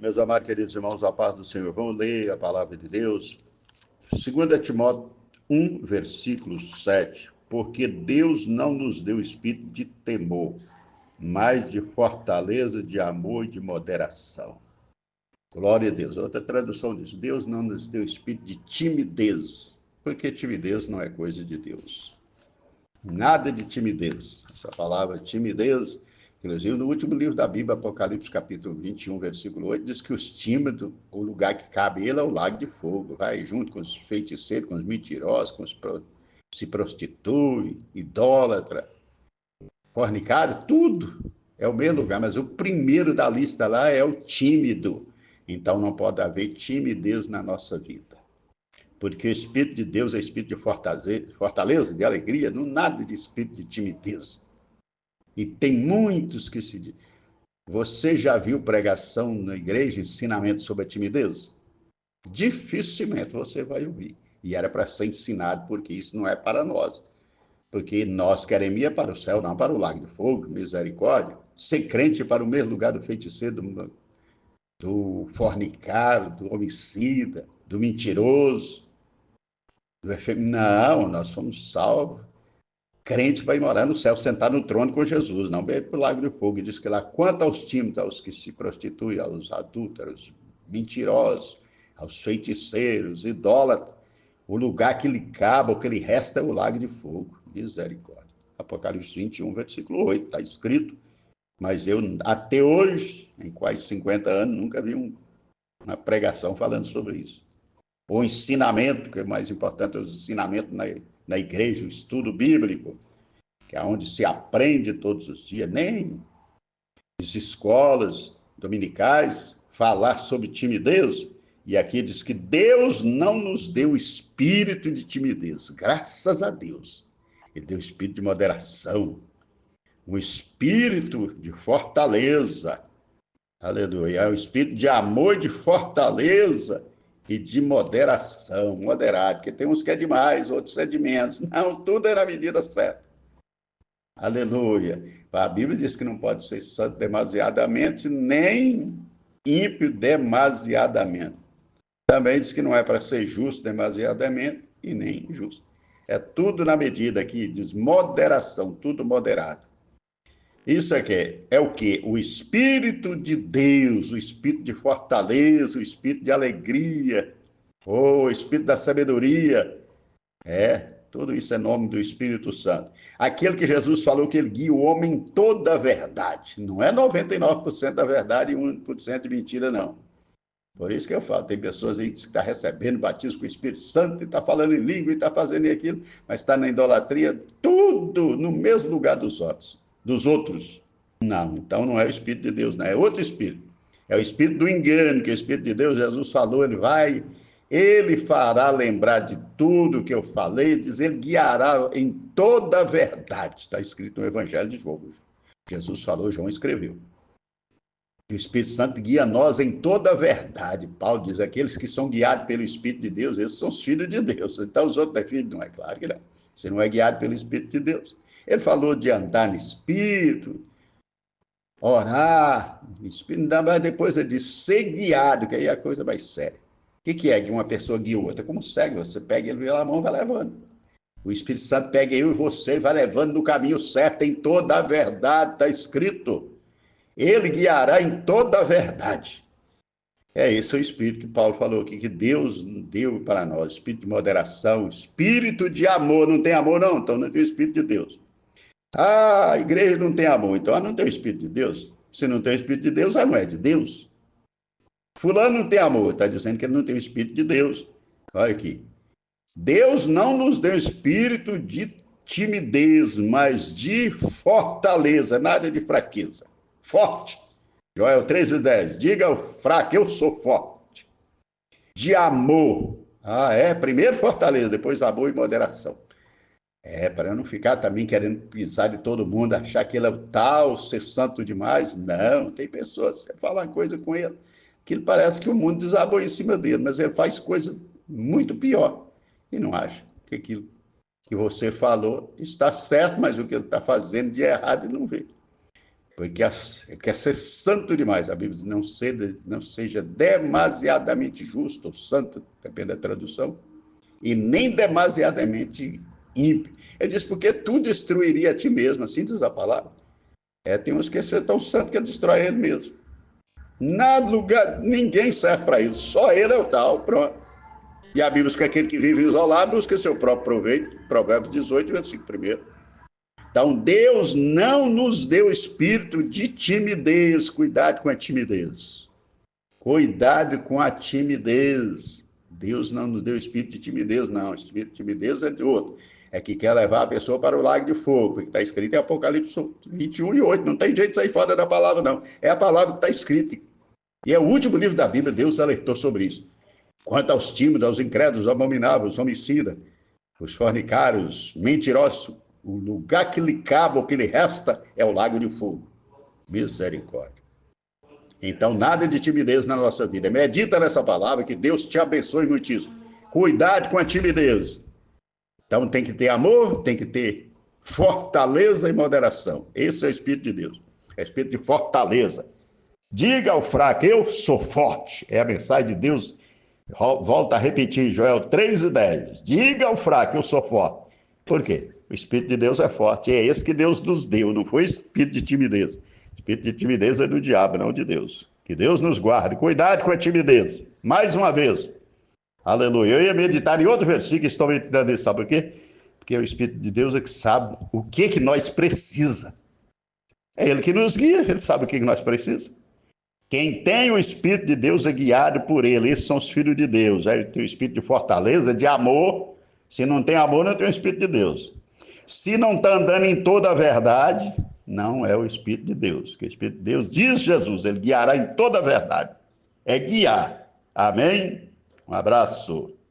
Meus amados queridos irmãos, a paz do Senhor. Vamos ler a palavra de Deus. 2 Timóteo 1, versículo 7. Porque Deus não nos deu espírito de temor, mas de fortaleza, de amor e de moderação. Glória a Deus. Outra tradução diz: Deus não nos deu espírito de timidez, porque timidez não é coisa de Deus. Nada de timidez. Essa palavra timidez, inclusive no último livro da Bíblia, Apocalipse capítulo 21, versículo 8, diz que os tímidos, o lugar que cabe ele é o lago de fogo. Vai junto com os feiticeiros, com os mentirosos, com os se prostitui, idólatra, fornicário, tudo é o mesmo lugar, mas o primeiro da lista lá é o tímido. Então não pode haver timidez na nossa vida. Porque o Espírito de Deus é espírito de fortaleza, de alegria, não nada de espírito de timidez. E tem muitos que se dizem. Você já viu pregação na igreja, ensinamento sobre a timidez? Dificilmente você vai ouvir. E era para ser ensinado, porque isso não é para nós. Porque nós queremos ir para o céu, não para o lago de fogo, misericórdia. Ser crente para o mesmo lugar do feiticeiro, do fornicário, do homicida, do mentiroso. Não, nós somos salvos. Crente vai morar no céu, sentar no trono com Jesus, não vai para o lago de fogo. E diz que lá, quanto aos tímidos, aos que se prostituem, aos adúlteros, mentirosos, aos feiticeiros, idólatras, o lugar que lhe cabe, o que lhe resta é o lago de fogo. Misericórdia. Apocalipse 21, versículo 8, está escrito. Mas eu, até hoje, em quase 50 anos, nunca vi uma pregação falando sobre isso. O ensinamento, que é mais importante, os ensinamentos na igreja, o estudo bíblico, que é onde se aprende todos os dias, nem as escolas dominicais falar sobre timidez. E aqui diz que Deus não nos deu espírito de timidez, graças a Deus. Ele deu espírito de moderação, um espírito de fortaleza. Aleluia. É o espírito de amor, de fortaleza e de moderação, moderado, porque tem uns que é demais, outros é de menos. Não, tudo é na medida certa. Aleluia. A Bíblia diz que não pode ser santo demasiadamente, nem ímpio demasiadamente. Também diz que não é para ser justo demasiadamente e nem injusto. É tudo na medida aqui, diz moderação, tudo moderado. Isso aqui é o quê? O Espírito de Deus, o Espírito de fortaleza, o Espírito de alegria, o Espírito da sabedoria. Tudo isso é nome do Espírito Santo. Aquele que Jesus falou que ele guia o homem em toda a verdade. Não é 99% da verdade e 1% de mentira, não. Por isso que eu falo, tem pessoas aí que estão recebendo batismo com o Espírito Santo e está falando em língua e está fazendo aquilo, mas está na idolatria, tudo no mesmo lugar dos outros. Não, então não é o Espírito de Deus, não, é outro Espírito. É o Espírito do engano, que o Espírito de Deus, Jesus falou, ele fará lembrar de tudo que eu falei, diz, ele guiará em toda a verdade. Está escrito no Evangelho de João. Jesus falou, João escreveu. O Espírito Santo guia nós em toda a verdade. Paulo diz, aqueles que são guiados pelo Espírito de Deus, esses são os filhos de Deus. Então os outros não é filho? Não, é claro que não. Você não é guiado pelo Espírito de Deus. Ele falou de andar no Espírito, orar, Espírito, mas depois ele diz ser guiado, que aí a coisa vai séria. O que é que uma pessoa guia outra? Como segue, você pega ele pela mão e vai levando. O Espírito Santo pega eu e você e vai levando no caminho certo, em toda a verdade, está escrito. Ele guiará em toda a verdade. Esse é o Espírito que Paulo falou aqui, que Deus deu para nós, Espírito de moderação, Espírito de amor. Não tem amor não, então não tem o Espírito de Deus. A igreja não tem amor, então não tem o Espírito de Deus. Se não tem o Espírito de Deus, não é de Deus. Fulano não tem amor, está dizendo que ele não tem o Espírito de Deus. Olha aqui. Deus não nos deu espírito de timidez, mas de fortaleza, nada de fraqueza. Forte. Joel 13:10. Diga ao fraco, eu sou forte. De amor. Primeiro fortaleza, depois amor e moderação. Para eu não ficar também querendo pisar de todo mundo, achar que ele é o tal, ser santo demais. Não, tem pessoas, você fala uma coisa com ele, que ele parece que o mundo desabou em cima dele, mas ele faz coisa muito pior. E não acha que aquilo que você falou está certo, mas o que ele está fazendo de errado ele não vê. porque quer ser santo demais. A Bíblia diz, não seja demasiadamente justo, ou santo, depende da tradução, e nem demasiadamente ímpio. Ele diz, porque tu destruiria a ti mesmo, assim diz a palavra. Tem uns que ser tão santo que destrói ele mesmo. Nada lugar, ninguém serve para isso, só ele é o tal, pronto. E a Bíblia diz que aquele que vive isolado busca seu próprio proveito, Provérbios 18, versículo 1. Então, Deus não nos deu espírito de timidez, cuidado com a timidez. Cuidado com a timidez. Deus não nos deu espírito de timidez, não. Espírito de timidez é de outro. É que quer levar a pessoa para o lago de fogo, que está escrito em Apocalipse 21:8. Não tem jeito de sair fora da palavra, não. É a palavra que está escrita. E é o último livro da Bíblia, Deus alertou sobre isso. Quanto aos tímidos, aos incrédulos, homicidas, homicidas, os fornicários, mentirosos, o lugar que lhe cabe, o que lhe resta, é o lago de fogo. Misericórdia. Então, nada de timidez na nossa vida. Medita nessa palavra, que Deus te abençoe muitíssimo. Cuidado com a timidez. Então, tem que ter amor, tem que ter fortaleza e moderação. Esse é o Espírito de Deus. É o Espírito de fortaleza. Diga ao fraco, eu sou forte. É a mensagem de Deus. Volta a repetir, Joel 3:10. Diga ao fraco, eu sou forte. Por quê? O Espírito de Deus é forte. É esse que Deus nos deu, não foi espírito de timidez. Espírito de timidez é do diabo, não de Deus. Que Deus nos guarde. Cuidado com a timidez. Mais uma vez. Aleluia. Eu ia meditar em outro versículo, estou meditando isso, sabe por quê? Porque o Espírito de Deus é que sabe o que nós precisa. É Ele que nos guia, Ele sabe o que nós precisamos. Quem tem o Espírito de Deus é guiado por Ele. Esses são os filhos de Deus. Aí tem o Espírito de fortaleza, de amor. Se não tem amor, não tem o Espírito de Deus. Se não está andando em toda a verdade, não é o Espírito de Deus. Porque o Espírito de Deus, diz Jesus, Ele guiará em toda a verdade. É guiar. Amém? Um abraço.